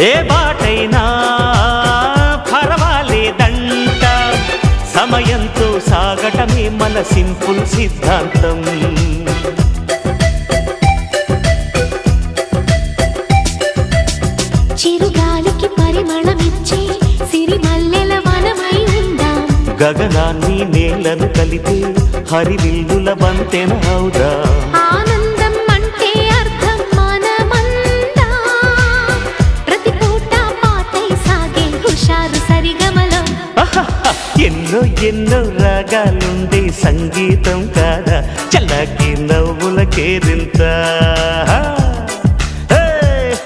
ఏ బాటైనా పర్వాలేదంట, సమయంతో సాగటమే మన సింపుల్ సిద్ధాంతం. చిరుగాలికి పరిమళమిచ్చే సిరిమల్లెల వనమై ఉందాం, గగనాన్ని నేలను కలిపే హరివిల్లుల బంతెన అవుదాం. ఆనందం అంటే అర్థం మనమందా, ప్రతి పూట పాటై సాగే హుషారు సరిగమలో. ఎన్నో ఎన్నో రాగాలుండే సంగీతం కాదా, చల్లకి నవ్వుల కేరింత.